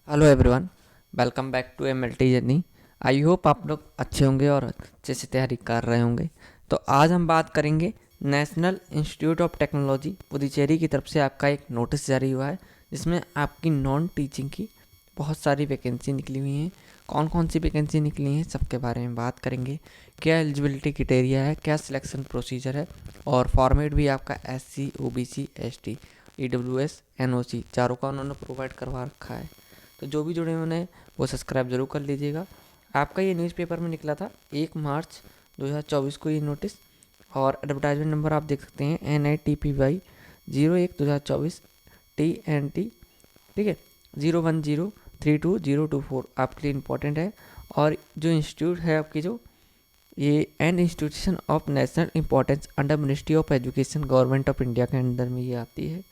Hello everyone, welcome back to MLT journey. I hope आप लोग अच्छे होंगे और अच्छे से तैयारी कर रहे होंगे। तो आज हम बात करेंगे national institute of technology Puducherry की तरफ से आपका एक नोटिस जारी हुआ है, जिसमें आपकी नॉन टीचिंग की बहुत सारी वैकेंसी निकली हुई हैं। कौन कौन सी वैकेंसी निकली हैं सबके बारे में बात करेंगे। क्या एलिजिबिलिटी क्राइटेरिया है, क्या सिलेक्शन प्रोसीजर है, और फॉर्मेट भी आपका SC, OBC, ST, EWS, NOC चारों का उन्होंने प्रोवाइड करवा रखा है। तो जो भी जुड़े हुए हैं वो सब्सक्राइब जरूर कर लीजिएगा। आपका ये न्यूज़पेपर में निकला था 1 मार्च 2024 को ये नोटिस, और एडवर्टाइजमेंट नंबर आप देख सकते हैं NITPY 01/2024 TNT, ठीक है, 01032024 आपके लिए इम्पोर्टेंट है। और जो इंस्टीट्यूट है आपकी, जो ये an institution of national importance under ministry of education government of India के अंदर में ये आती है।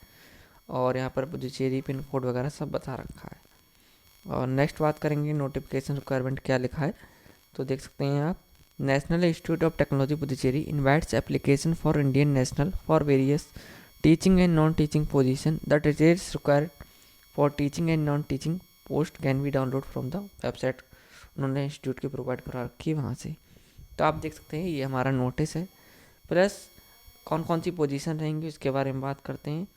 और यहाँ पर पुदुचेरी पिन कोड वगैरह सब बता रखा है। और नेक्स्ट बात करेंगे नोटिफिकेशन रिक्वायरमेंट क्या लिखा है। तो देख सकते हैं आप, national institute of technology Puducherry invites application for Indian national for various teaching and non teaching position. The details required for teaching and non teaching post can be download from the website. उन्होंने institute की provide करा रखी है वहाँ से। तो आप देख सकते हैं ये हमारा नोटिस है, प्लस कौन कौन सी पोजीशन रहेंगी उसके बारे में बात करते हैं।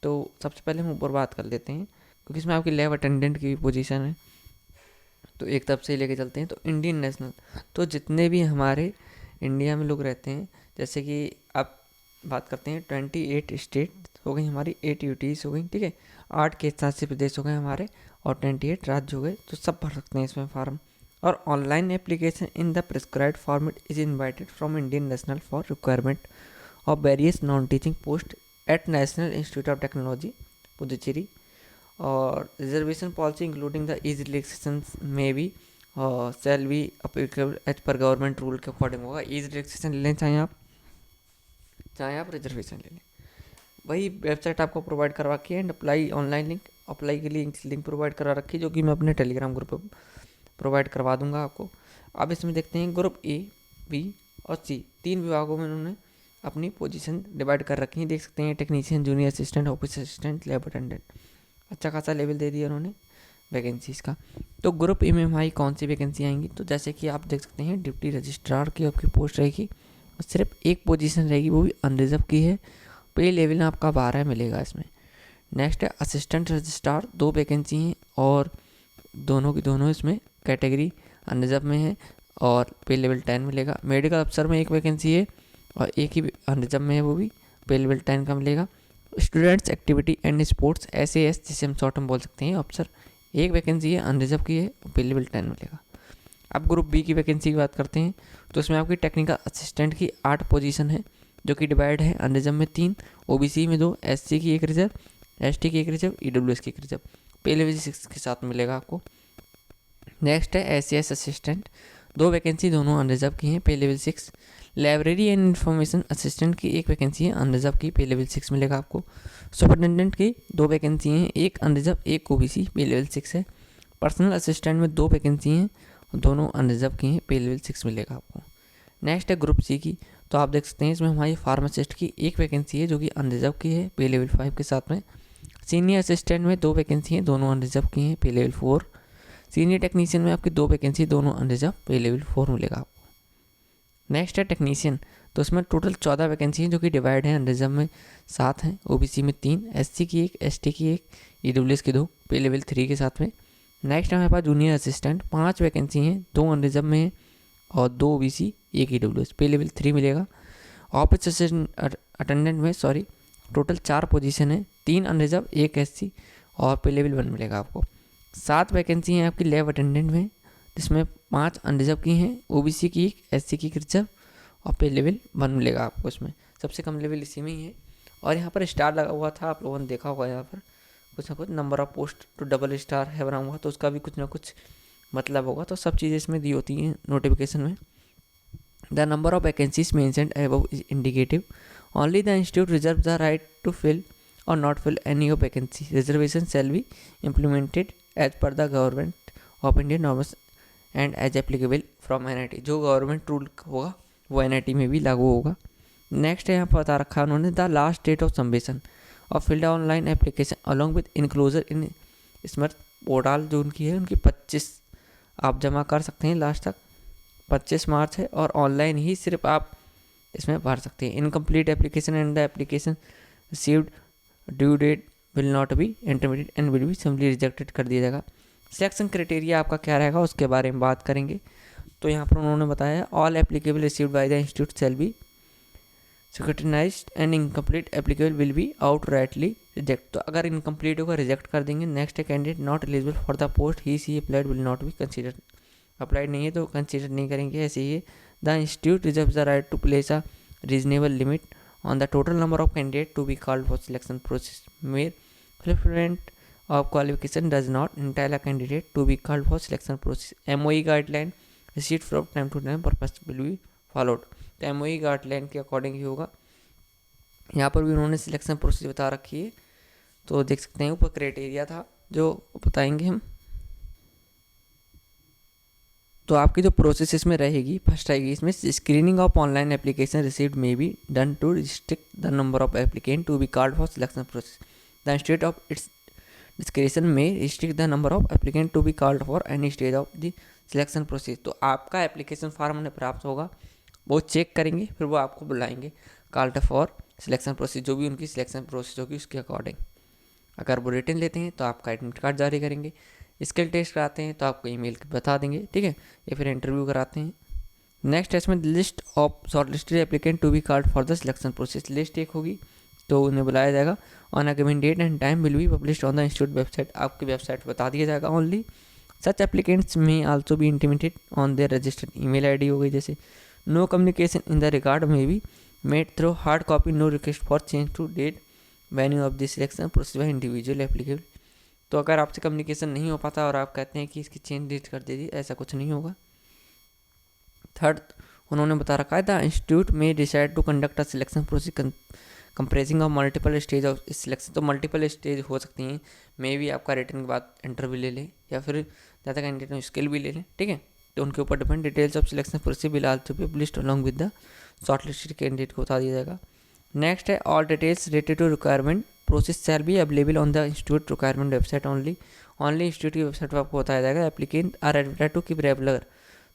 तो सबसे पहले हम ऊपर बात कर लेते हैं, क्योंकि इसमें आपकी लैब अटेंडेंट की भी पोजीशन है। तो एक तरफ से लेके चलते हैं। तो इंडियन नेशनल, तो जितने भी हमारे इंडिया में लोग रहते हैं, जैसे कि आप बात करते हैं 28 स्टेट हो गई हमारी, 8 यूटीज हो गई, ठीक है, 8 केंद्र शासित प्रदेश हो गए हमारे, और 28 राज्य हो गए। तो सब भर सकते हैं इसमें फार्म। और online application in the prescribed format is invited from Indian national for requirement of various non teaching post at national institute of technology Puducherry. और reservation policy including the age relaxation में भी shall be applicable as per government rule के according होगा। Age relaxation ले लें चाहे आप reservation ले लें, वही वेबसाइट आपको प्रोवाइड करवा के and apply online link, apply के लिए लिंक प्रोवाइड करा रखी है, जो कि मैं अपने टेलीग्राम ग्रुप पर प्रोवाइड करवा दूंगा आपको। अब इसमें देखते हैं ग्रुप A, B और C, 3 विभागों में उन्होंने अपनी पोजीशन डिवाइड कर रखी है। देख सकते हैं technician, junior assistant, office assistant, lab attendant, अच्छा खासा लेवल दे दिया उन्होंने वैकेंसीज़ का। तो ग्रुप ए में हमारी कौन सी वैकेंसी आएंगी, तो जैसे कि आप देख सकते हैं डिप्टी रजिस्ट्रार की आपकी पोस्ट रहेगी, सिर्फ एक पोजीशन रहेगी, वो भी अनरिजर्व की है। पे लेवल आपका 12 मिलेगा इसमें। नेक्स्ट है असिस्टेंट रजिस्ट्रार, 2 वैकेंसी हैं, और दोनों की दोनों इसमें कैटेगरी अनरिजर्व में है, और पे लेवल 10 मिलेगा। मेडिकल अफसर में एक वैकेंसी है और एक ही अनरिजर्व में है, वो भी पे लेवल 10 का मिलेगा। Students activity and sports SAS, जिसे हम शॉर्ट में बोल सकते हैं, अफसर, एक वैकेंसी है, अनरिजर्व की है, पे लेवल 10 मिलेगा। अब ग्रुप बी की वैकेंसी की बात करते हैं। तो इसमें आपकी टेक्निकल असिस्टेंट की 8 पोजीशन है, जो कि डिवाइड है अनरिजर्व में 3, OBC में 2, SC की 1 रिजर्व, ST की 1 रिजर्व, EWS की 1 रिजर्व, पे लेवल 6 के साथ मिलेगा आपको। नेक्स्ट है SAS असिस्टेंट, 2 वैकेंसी, दोनों अनरिजर्व की हैं, पे level 6। Library and information assistant की 1 वैकेंसी है, अनरिजर्व की, पे लेवल 6 मिलेगा आपको। सुपरिटेंडेंट की 2 वैकेंसी हैं, एक अनरिजर्व, एक OBC, पे लेवल 6 है। पर्सनल असिस्टेंट में 2 वैकेंसी हैं, दोनों अनरिजर्व की हैं, पे लेवल 6 मिलेगा आपको। नेक्स्ट है ग्रुप C की। तो आप देख सकते हैं इसमें हमारी फार्मासिस्ट की 1 वैकेंसी है, जो कि अनरिजर्व की है, पे लेवल 5 के साथ में। सीनियर असिस्टेंट में 2 वैकेंसी हैं, दोनों अनरिजर्व की हैं, पे लेवल 4। सीनियर टेक्नीशियन में आपकी 2 वैकेंसी, दोनों अनरिजर्व, पे लेवल 4 मिलेगा आपको। नेक्स्ट है टेक्नीशियन। तो इसमें टोटल 14 वैकेंसी हैं, जो कि डिवाइड है, अनरिजर्व में 7 हैं, OBC में 3, SC की 1, ST की 1, EWS की 2, पे लेवल 3 के साथ में। नेक्स्ट हमारे पास जूनियर असिस्टेंट, 5 वैकेंसी हैं, 2 अनरिजर्व में है और 2 OBC, 1 EWS, पे लेवल 3 मिलेगा। ऑफिस अटेंडेंट में टोटल 4 पोजीशन है, 3 अनरिजर्व, 1 SC, और पे लेवल 1 मिलेगा आपको। 7 वैकेंसी हैं आपकी लैब अटेंडेंट में, जिसमें 5 अनरिजर्व की हैं, OBC की 1, SC की 1 रिजर्व, और पे लेवल 1 मिलेगा आपको। इसमें सबसे कम लेवल इसी में ही है। और यहाँ पर स्टार लगा हुआ था, आप लोगों ने देखा होगा, यहाँ पर कुछ ना कुछ नंबर ऑफ पोस्ट तो डबल स्टार है बना हुआ, तो उसका भी कुछ ना कुछ मतलब होगा। तो सब चीज़ें इसमें दी होती हैं नोटिफिकेशन में। The number of vacancies mentioned above is indicative, only the institute reserve the right to fill और not fill any of vacancy, reservation shall be implemented as per the government of India norms and as applicable from NIT। जो government rule होगा वो NIT में भी लागू होगा। Next है यहाँ पर बता रखा है उन्होंने, the last date of submission और filled online application along with enclosure in स्मृत पोर्टल जो उनकी है उनकी 25 आप जमा कर सकते हैं, लास्ट तक 25 मार्च है, और ऑनलाइन ही सिर्फ आप इसमें भर सकते हैं। Incomplete application and the application received due date will not be intermediate and will be simply rejected कर दिया जाएगा। सिलेक्शन क्राइटेरिया आपका क्या रहेगा उसके बारे में बात करेंगे। तो यहाँ पर उन्होंने बताया all applicable received by the institute shall be scrutinised and incomplete applicable will be outrightly reject. तो अगर इनकम्प्लीट होगा रिजेक्ट कर देंगे। Next candidate not eligible for the post he she applied will not be consider. Applied नहीं है तो consider नहीं करेंगे। ऐसे ही the institute reserve the right to place a reasonable limit on the total number of candidate to be called for selection process mayor fulfillment of qualification does not entitle a candidate to be called for selection process. MOE guideline received from time to time purpose will be followed. तो MOE guideline के according ही होगा। यहाँ पर भी उन्होंने selection process बता रखी है, तो देख सकते हैं ऊपर क्राइटेरिया था जो बताएंगे हम। तो आपकी जो प्रोसेस इसमें रहेगी, फर्स्ट आएगी इसमें screening of online application received may be done to restrict the number of applicant to be called for selection process. The state of its discretion may restrict the number of applicants to be called for any stage of the selection process। तो आपका application form उन्हें प्राप्त होगा, वो check करेंगे, फिर वो आपको बुलाएंगे कॉल्ड फॉर सिलेक्शन प्रोसेस, जो भी उनकी सिलेक्शन प्रोसेस होगी उसके अकॉर्डिंग। अगर वो रिटर्न लेते हैं तो आपका एडमिट कार्ड जारी करेंगे, स्किल टेस्ट कराते हैं तो आपको ईमेल बता देंगे, ठीक है, या फिर इंटरव्यू कराते हैं। नेक्स्ट है इसमें list of short listed applicant to be called for the selection process. List एक होगी तो उन्हें बुलाया जाएगा। On a given date and time will be published on the institute website. आपकी वेबसाइट बता दिया जाएगा ओनली। सच एप्लीकेंट्स में also be intimated on their registered email ID हो गई जैसे। No communication in the regard में be made through hard copy. No request for change to date venue of the selection process by individual applicable. तो अगर आपसे communication नहीं हो पाता और आप कहते हैं कि इसकी चेंज डेट कर दीजिए, ऐसा कुछ नहीं होगा। थर्ड उन्होंने बता रखा है द इंस्टीट्यूट में decide to conduct a selection process compressing of multiple stage of selection. तो मल्टीपल स्टेज हो सकती हैं, मे भी आपका रिटर्न के बाद इंटरव्यू ले लें या फिर ज़्यादा कैंडिडेट स्किल भी ले लें, ठीक है, तो उनके ऊपर depend. Details of selection process will also be published along with the short listed candidate को बता दिया जाएगा। नेक्स्ट है all details related to requirement process shall be available on the institute requirement website only. Only institute की website पर आपको बताया जाएगा। Applicant are advertise to keep regular.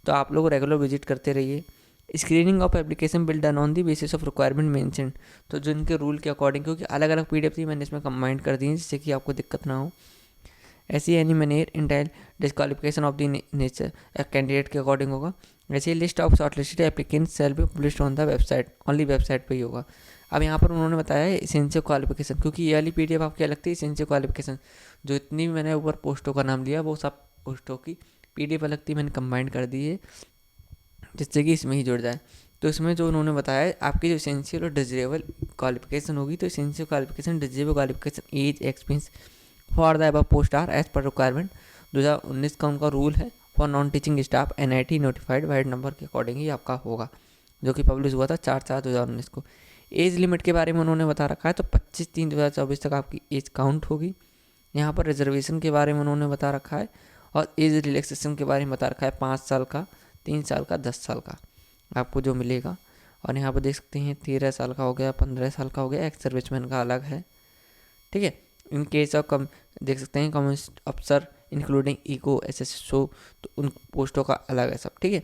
तो आप लोग रेगुलर विजिट करते रहिए। Screening of application will done on the basis of requirement mention. तो जो इनके रूल के अकॉर्डिंग, क्योंकि अलग अलग पीडीएफ थी, मैंने इसमें कंबाइंड कर दी है जिससे कि आपको दिक्कत ना हो। ऐसी any manner entail disqualification of the nature candidate के अकॉर्डिंग होगा। ऐसे list of short listed applicant shall भी published on the website, only website पर ही होगा। अब यहाँ पर उन्होंने बताया है इसेंशियल क्वालिफिकेशन, क्योंकि ये वाली पीडीएफ आपकी अलग थी। इसेंशियल क्वालिफिकेशन जो इतनी भी मैंने ऊपर पोस्टों का नाम लिया वो सब पोस्टों की पीडीएफ अलग थी, मैंने कंबाइंड कर दी है जिससे कि इसमें ही जुड़ जाए। तो इसमें जो उन्होंने बताया है आपकी जो इसेंशियल और डिजरेबल क्वालिफिकेशन होगी, तो essential qualification, desirable qualification, age, experience for the above post are as per requirement. 2019 का उनका रूल है for non teaching staff NIT notified wide number के अकॉर्डिंग ही आपका होगा, जो कि पब्लिश हुआ था 4/4/2019 को। एज लिमिट के बारे में उन्होंने बता रखा है, तो 25/3/2024 तक आपकी एज काउंट होगी। यहाँ पर रिजर्वेशन के बारे में उन्होंने बता रखा है और एज रिलैक्सेशन के बारे में बता रखा है 5 साल का, 3 साल का, 10 साल का आपको जो मिलेगा। और यहाँ पर देख सकते हैं 13 साल का हो गया, 15 साल का हो गया, एक्स सर्विसमैन का अलग है, ठीक है। इन केस ऑफ कम देख सकते हैं कम्युनिस्ट अफसर इंक्लूडिंग इको एसएसओ, तो उन पोस्टों का अलग है सब, ठीक है।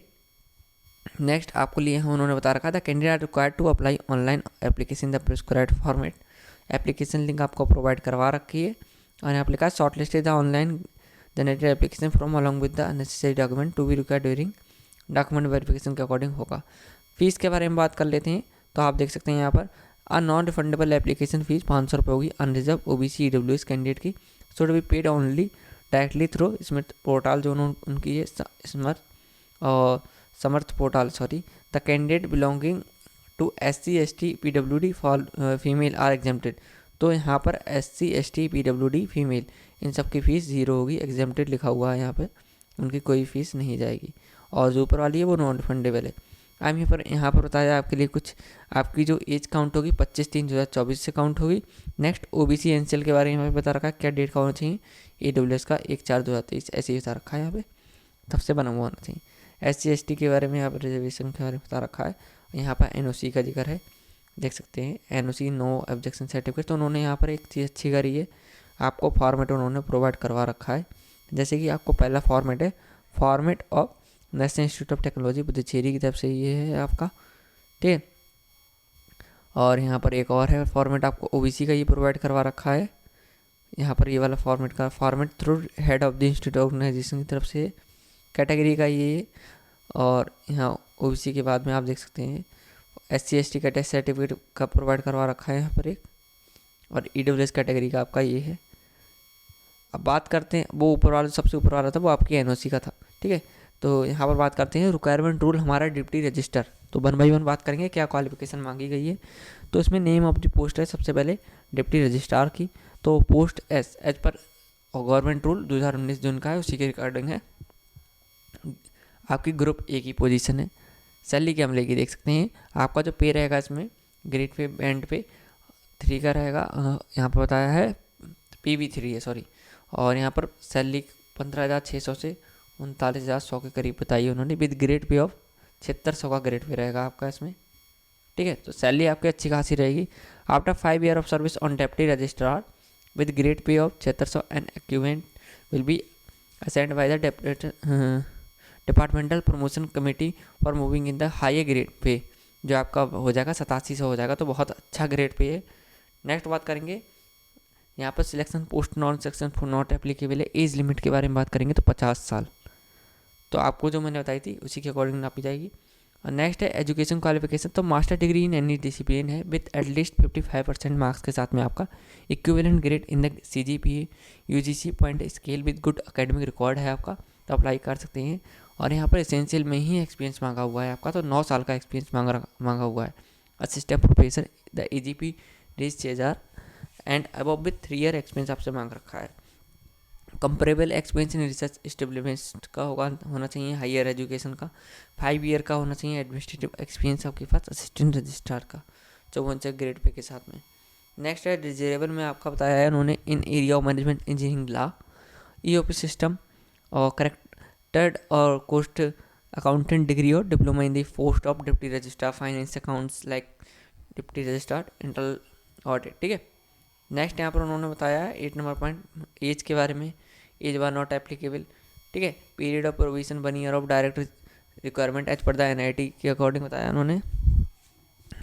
नेक्स्ट आपको लिए हैं उन्होंने बता रखा था candidate required to apply online application the prescribed format. Application link आपको प्रोवाइड करवा रखी है और यहाँ पर लिखा है short listed the online generated application from along with the necessary document to be required during document verification के अकॉर्डिंग होगा। फीस के बारे में बात कर लेते हैं, तो आप देख सकते हैं यहाँ पर a non refundable application fee 500 रुपये होगी अनरिजर्व ओबीसी ईडब्ल्यूएस कैंडिडेट की। Should be paid only directly through Smith portal, जो उनकी है Samarth portal, the candidate belonging to SC ST PWD for female are exempted. तो यहाँ पर SC ST PWD फीमेल इन सब की फ़ीस 0 होगी, एग्जेम्प्टेड लिखा हुआ है यहाँ पर, उनकी कोई फ़ीस नहीं जाएगी। और जो ऊपर वाली है वो नॉन रिफंडेबल है। अब यहाँ पर बताया आपके लिए कुछ आपकी जो एज काउंट होगी 25/3/2024 से काउंट होगी। नेक्स्ट OBC NCL के बारे में यहाँ पे बता रखा है क्या डेट का होना चाहिए, AWS का 1/4/2023 ऐसे ही बता रखा है, यहाँ पे तब से बना हुआ होना चाहिए। SC ST के बारे में यहाँ पर रिजर्वेशन के बारे में बता रखा है। यहाँ पर NOC का जिक्र है, देख सकते हैं NOC नो ऑब्जेक्शन सर्टिफिकेट। तो उन्होंने यहाँ पर एक चीज़ अच्छी करी है, आपको फॉर्मेट उन्होंने प्रोवाइड करवा रखा है जैसे कि आपको पहला फॉर्मेट है, format of national institute of technology Puducherry की तरफ से ये है आपका, ठीक है। और यहाँ पर एक और है फॉर्मेट, आपको ओबीसी का ये प्रोवाइड करवा रखा है। यहाँ पर ये वाला फॉर्मेट का format through head of the institute organisation की तरफ से कैटेगरी का ये। और यहाँ ओबीसी के बाद में आप देख सकते हैं SC/ST का टेस्ट सर्टिफिकेट का प्रोवाइड करवा रखा है यहाँ पर एक, और EWS कैटेगरी का आपका ये है। अब बात करते हैं, वो ऊपर वाला सबसे ऊपर वाला था वो आपकी NOC का था, ठीक है। तो यहाँ पर बात करते हैं रिक्वायरमेंट रूल हमारा डिप्टी रजिस्टर। तो 1 बाई 1 बात करेंगे क्या क्वालिफिकेशन मांगी गई है। तो इसमें नेम ऑफ द पोस्ट है सबसे पहले डिप्टी रजिस्ट्रार की। तो post as per government rule 2019 जून का है, उसी के रिगार्डिंग है। आपकी ग्रुप A की पोजीशन है। सैलरी क्या मिलेगी देख सकते हैं। आपका जो पे रहेगा इसमें ग्रेड पे बैंड पे 3 का रहेगा, यहाँ पर बताया है PV3 है सॉरी। और यहाँ पर सैलरी 15,600 से 39,100 के करीब बताई है उन्होंने, विद ग्रेड पे ऑफ 7600 का ग्रेड पे रहेगा आपका इसमें, ठीक है। तो सैलरी आपकी अच्छी खासी रहेगी। After 5 year of service on deputy registrar with grade pay of 7600 and equivalent will be assigned by the departmental promotion committee for moving in the high grade pay, जो आपका हो जाएगा 8700 हो जाएगा, तो बहुत अच्छा ग्रेड पे है। नेक्स्ट बात करेंगे यहाँ पर selection post non section for not applicable है। एज लिमिट के बारे में बात करेंगे तो 50 साल, तो आपको जो मैंने बताई थी उसी के अकॉर्डिंग नापी जाएगी। और नेक्स्ट है एजुकेशन क्वालिफिकेशन। तो master degree in any discipline है विथ एटलीस्ट 55% मार्क्स के साथ में आपका equivalent grade in the CGPA UGC point scale with good academic record है आपका, तो अप्लाई कर सकते हैं। और यहाँ पर एसेंशियल में ही एक्सपीरियंस मांगा हुआ है आपका, तो 9 साल का एक्सपीरियंस मांगा हुआ है। असिस्टेंट प्रोफेसर द AGP रेज 6000 and above with 3 year experience आपसे मांग रखा है। Comparable experience in research establishment का होना चाहिए। हायर एजुकेशन का 5 ईयर का होना चाहिए। एडमिनिस्ट्रेटिव एक्सपीरियंस आपके पास असिस्टेंट रजिस्ट्रार का 54 ग्रेड पे के साथ में। नेक्स्ट है डिजेबल में आपका बताया है उन्होंने in area of management engineering law EOP system और करेक्टेड और कोस्ट अकाउंटेंट डिग्री और diploma in the post of deputy registrar finance accounts like deputy registrar internal audit, ठीक है। नेक्स्ट यहाँ पर उन्होंने बताया है 8 नंबर पॉइंट एज के बारे में। एज बार नॉट एप्लीकेबल, ठीक है। Period of provision 1 year of direct requirement as per the NIT के अकॉर्डिंग बताया उन्होंने।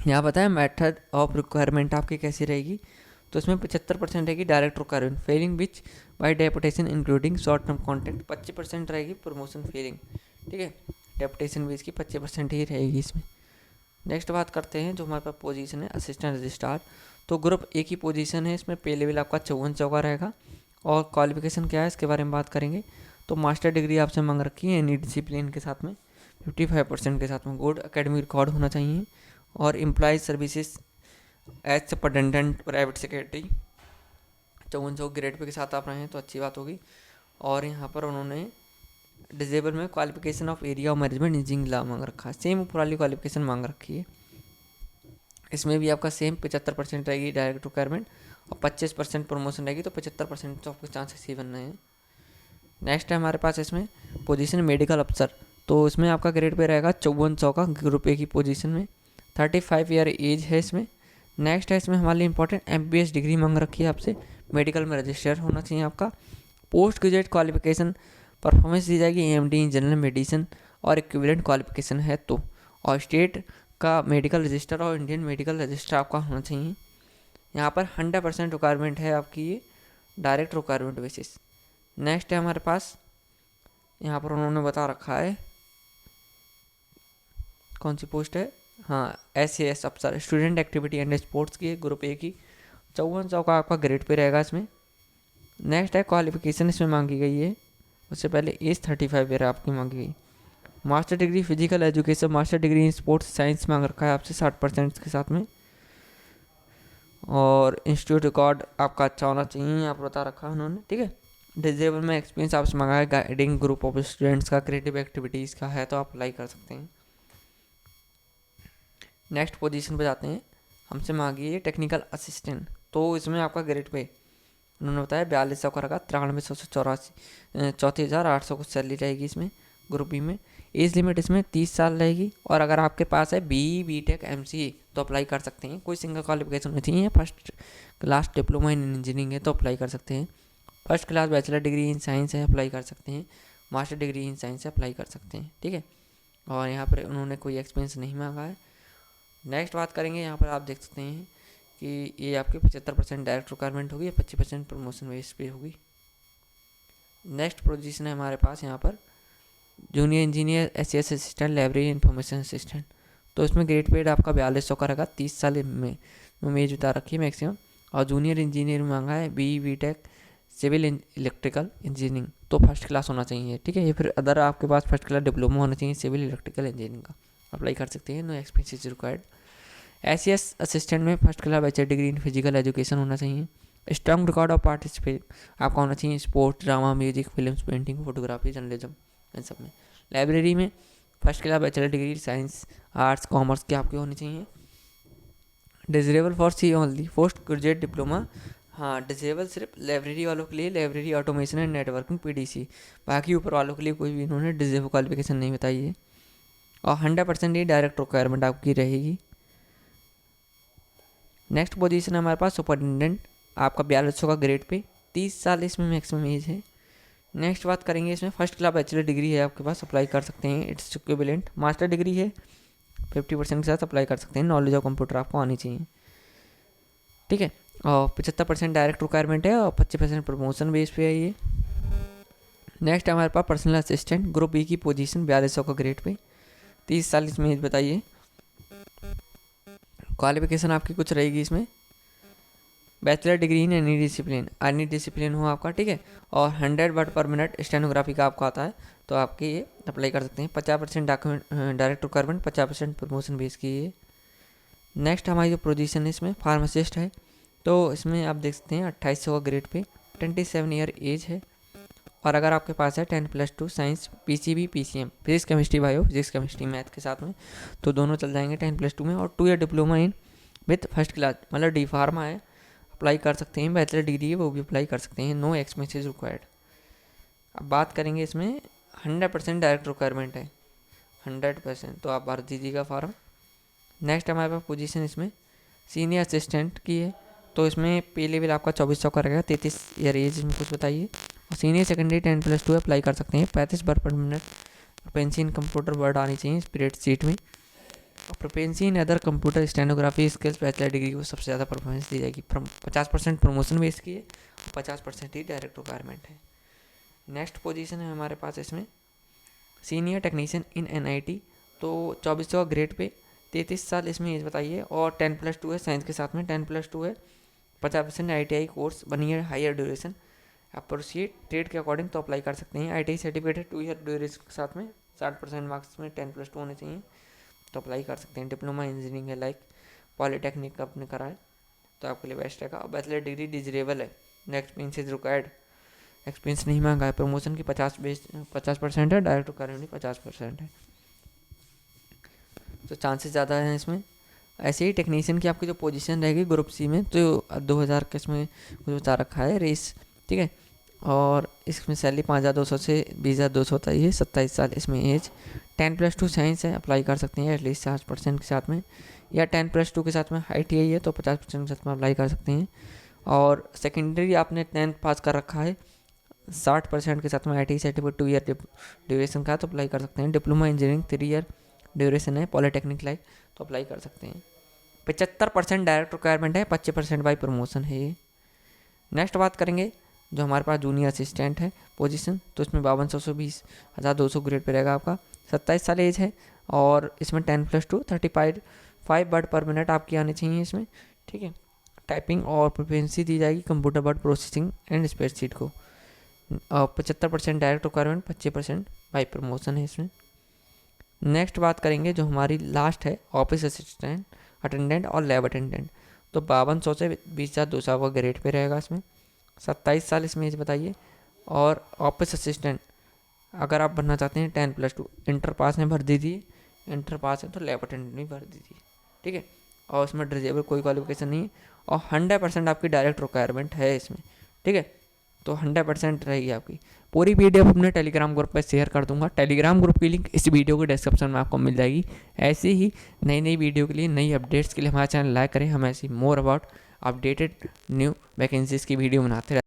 यहाँ बताया मेथड ऑफ रिक्वायरमेंट आपकी कैसी रहेगी। तो इसमें 75% रहेगी डायरेक्ट रिक्वायरमेंट फेलिंग विच bye deputation including short term contract. 25% रहेगी प्रमोशन फेलिंग, ठीक है। डेपुटेशन भी इसकी 25% ही रहेगी इसमें। नेक्स्ट बात करते हैं जो हमारे पास पोजीशन है असिस्टेंट रजिस्ट्रार। तो ग्रुप A की पोजीशन है, इसमें पे लेवल आपका 5400 का रहेगा। और क्वालिफिकेशन क्या है इसके बारे में बात करेंगे। तो मास्टर डिग्री आपसे मांग रखी है एनी डिसिप्लिन के साथ में 55% के साथ में। गुड एकेडमिक रिकॉर्ड होना चाहिए। और employ services as superintendent private secretary 5400 grade pay के साथ आप रहे हैं तो अच्छी बात होगी। और यहाँ पर उन्होंने डिजेबल में qualification of area of management engineering law मांग रखा है। सेम ऊपर वाली क्वालिफिकेशन मांग रखी है। इसमें भी आपका सेम 75% रहेगी डायरेक्ट रिक्वायरमेंट और 25% प्रमोशन रहेगी, तो 75% तो आपके चांसेस ही बन रहे हैं। नेक्स्ट है हमारे पास इसमें पोजीशन मेडिकल अफसर। तो इसमें आपका ग्रेड पे रहेगा 5400 का ग्रुप A की पोजीशन में। 35 ईयर एज है इसमें। नेक्स्ट है इसमें हमारे लिए इंपॉर्टेंट MBS डिग्री मांग रखी है आपसे। मेडिकल में रजिस्टर होना चाहिए आपका। पोस्ट ग्रेजुएट क्वालिफिकेशन परफॉर्मेंस दी जाएगी AMD इन जनरल मेडिसिन और इक्विवेलेंट क्वालिफिकेशन है तो। और स्टेट का मेडिकल रजिस्टर और इंडियन मेडिकल रजिस्टर आपका होना चाहिए। यहाँ पर 100% रिक्वायरमेंट है आपकी ये डायरेक्ट रिक्वायरमेंट बेसिस। नेक्स्ट है हमारे पास यहाँ पर उन्होंने बता रखा है कौन सी पोस्ट है, हाँ SAS अफसर स्टूडेंट एक्टिविटी एंड स्पोर्ट्स की ग्रुप A की 5400 का आपका ग्रेड पे रहेगा इसमें। नेक्स्ट है क्वालिफिकेशन इसमें मांगी गई है, उससे पहले एज 35 ईयर आपकी मांगी गई। Master degree physical education master degree in sports science मांग रखा है आपसे 60% के साथ में। और इंस्टीट्यूट रिकॉर्ड आपका अच्छा होना चाहिए यहाँ पर बता रखा है उन्होंने, ठीक है। डिजेबल में एक्सपीरियंस आपसे मांगा है गाइडिंग ग्रुप ऑफ स्टूडेंट्स का, क्रिएटिव एक्टिविटीज़ का है तो आप अप्लाई कर सकते हैं। नेक्स्ट पोजीशन पे जाते हैं, हमसे मांगी है टेक्निकल असिस्टेंट। तो इसमें आपका ग्रेड पे उन्होंने बताया 4200 का रखा, 9300 से 34,800 को सैलरी रहेगी इसमें ग्रुप बी में। एज लिमिट इसमें 30 साल रहेगी। और अगर आपके पास है BTech MCA तो अप्लाई कर सकते हैं। कोई सिंगल क्वालिफिकेशन नहीं चाहिए, first class diploma in engineering है तो अप्लाई कर सकते हैं। First class bachelor degree in science है अप्लाई कर सकते हैं, मास्टर डिग्री इन साइंस से अप्लाई कर सकते हैं, ठीक है। और यहाँ पर उन्होंने कोई एक्सपीरियंस नहीं मांगा है। नेक्स्ट बात करेंगे, यहाँ पर आप देख सकते हैं कि ये आपके 75% डायरेक्ट रिक्वायरमेंट होगी, 25% प्रमोशन बेस पे होगी। नेक्स्ट पोजीशन है हमारे पास यहाँ पर junior engineer ACS assistant library information assistant. तो इसमें ग्रेड पेड आपका 4200 का रहेगा, 30 साल में एज बता रखी है मैक्सिमम। और जूनियर इंजीनियर में मांगा है B tech civil electrical engineering, तो फर्स्ट क्लास होना चाहिए, ठीक है। ये फिर अदर आपके पास फर्स्ट क्लास डिप्लोमा होना चाहिए सिविल इलेक्ट्रिकल इंजीनियरिंग का, अप्लाई कर सकते हैं, no experience is required. ACS assistant में first class bachelor degree in physical education होना चाहिए। स्ट्रॉन्ग रिकॉर्ड ऑफ पार्टिसिपेट आपका होना चाहिए sports, drama, music, films, painting, photography, journalism, इन सब में। लाइब्रेरी में first class bachelor degree science, arts, commerce की आपकी होनी चाहिए। Disable for C only post graduate diploma, हाँ डिजेबल सिर्फ लाइब्रेरी वालों के लिए, library automation and networking PDC, बाकी ऊपर वालों के लिए कोई भी इन्होंने डिजेबल क्वालिफिकेशन नहीं बताई है। और 100% ये डायरेक्ट रिक्वायरमेंट आपकी रहेगी। नेक्स्ट पोजीशन है हमारे पास सुपरिटेंडेंट, आपका 4200 का ग्रेड पे, 30 साल इसमें मैक्सिमम एज है। नेक्स्ट बात करेंगे, इसमें फर्स्ट क्लास बैचलर डिग्री है आपके पास, अप्लाई कर सकते हैं, इट्स इक्विवेलेंट। मास्टर डिग्री है 50% के साथ अप्लाई कर सकते हैं, नॉलेज ऑफ कंप्यूटर आपको आनी चाहिए, ठीक है। और 75% डायरेक्ट रिक्वायरमेंट है और 25% प्रमोशन बेस पे है ये। नेक्स्ट हमारे पास पर्सनल असिस्टेंट ग्रुप बी की पोजीशन 4200 का ग्रेड पे, 30 साल इसमें एज बताइए। क्वालिफिकेशन आपकी कुछ रहेगी इसमें, bachelor degree in any discipline हो आपका, ठीक है। और 100 वर्ड पर मिनट स्टेनोग्राफी का आपको आता है, तो आपके ये अप्लाई कर सकते हैं। 50% document direct requirement, 50% promotion base की है। नेक्स्ट हमारी जो पोजीशन है इसमें फार्मासिस्ट है, तो इसमें आप देख सकते हैं 2800 का ग्रेड पे, 27 ईयर एज है। और अगर आपके पास है 10+2 science, PCB, PCM, physics chemistry bio, physics chemistry math के साथ में, तो दोनों चल जाएंगे 10+2 में। और 2 year diploma in with first class, मतलब डी फार्मा है, अप्लाई कर सकते हैं। बैचलर डिग्री है वो भी अप्लाई कर सकते हैं, नो एक्सपेंसेस रिक्वायर्ड। अब बात करेंगे, इसमें 100% डायरेक्ट रिक्वायरमेंट है, 100%, तो आप भर दीजिएगा फॉर्म। नेक्स्ट हमारे पास पोजीशन इसमें सीनियर असिस्टेंट की है, तो इसमें पे लेवल आपका 2400 का रहेगा, 33 ईयर एज में कुछ बताइए। और सीनियर सेकेंडरी 10+2 अप्लाई कर सकते हैं, 35 word per minute. Proficiency in computer word आनी चाहिए स्प्रेड शीट में। और proficiency in other computer stenography skills bachelor degree को सबसे ज़्यादा परफॉर्मेंस दी जाएगी। 50% प्रमोशन बेस की है, 50% ही डायरेक्ट रिक्वायरमेंट है। नेक्स्ट पोजीशन है हमारे पास इसमें सीनियर टेक्नीशियन इन एनआईटी, तो 2400 का ग्रेड पे, 33 साल इसमें एज बताइए। और 10+2 है साइंस के साथ में, 10+2 है, 50% ITI course, 1 year higher duration. आप प्रोसीड ट्रेड के अकॉर्डिंग तो अप्लाई कर सकते हैं। ITI सर्टिफिकेट है 2 ईयर ड्यूरेशन के साथ में, 60% मार्क्स में 10+2 होने चाहिए, तो अप्लाई कर सकते हैं। डिप्लोमा इंजीनियरिंग है, लाइक पॉलीटेक्निक का आपने करा है, तो आपके लिए बेस्ट रहेगा। बैचलर डिग्री डिजरेबल है, next experience is required, experience नहीं मांगा है। प्रमोशन की 50% है, डायरेक्ट रिक्वायरमेंट 50% है, तो चांसेस ज़्यादा हैं इसमें। ऐसे ही टेक्नीशियन की आपकी जो पोजीशन रहेगी ग्रुप सी में, तो 2000 का इसमें कुछ बता रखा है रेस, ठीक है। और इसमें सैलरी 5200 से 20200 होता है। ये 27 साल इसमें एज, 10+2 साइंस है, अप्लाई कर सकते हैं एटलीस्ट 60% के साथ में, या 10+2 के साथ में ITI है तो 50% के साथ में अप्लाई कर सकते हैं। और सेकेंडरी आपने 10th पास कर रखा है, 60% के साथ में ITI सर्टिफिकेट 2 ईयर ड्यूरेशन का, तो अप्लाई कर सकते हैं। डिप्लोमा इंजीनियरिंग 3 ईयर ड्यूरेशन है, पॉलीटेक्निक लाइक, तो अप्लाई कर सकते हैं। 75% डायरेक्ट रिक्वायरमेंट है, 25% बाई प्रमोशन है ये। नेक्स्ट बात करेंगे जो हमारे पास जूनियर असिस्टेंट है पोजीशन, तो इसमें 5200 से 20,200 ग्रेड पे रहेगा आपका, 27 साल एज है। और इसमें 10+2 35 वर्ड पर मिनट आपकी आनी चाहिए इसमें, ठीक है। टाइपिंग और प्रोफिशिएंसी दी जाएगी computer word processing and spreadsheet को। और 75% डायरेक्ट रिक्वायरमेंट, 25% बाई प्रमोशन है इसमें। नेक्स्ट बात करेंगे जो हमारी लास्ट है ऑफिस असिस्टेंट, अटेंडेंट और लैब अटेंडेंट, तो 5200 से 20,200 का ग्रेड पे रहेगा इसमें, 27 साल इसमें एज बताइए। और ऑफिस असिस्टेंट अगर आप बनना चाहते हैं 10+2 इंटर पास में भर दीजिए, इंटर पास है तो लैब अटेंडेंट भी भर दीजिए, ठीक है। और इसमें डिसेबल कोई क्वालिफिकेशन नहीं है। और 100% आपकी डायरेक्ट रिक्वायरमेंट है इसमें, ठीक है, तो 100% रहेगी आपकी। पूरी PDF अपने टेलीग्राम ग्रुप पर शेयर कर दूंगा, टेलीग्राम ग्रुप की लिंक इस वीडियो के डिस्क्रिप्शन में आपको मिल जाएगी। ऐसे ही नई वीडियो के लिए, नई अपडेट्स के लिए हमारा चैनल लाइक करें। हम ऐसी more about updated new vacancies की वीडियो बनाते हैं।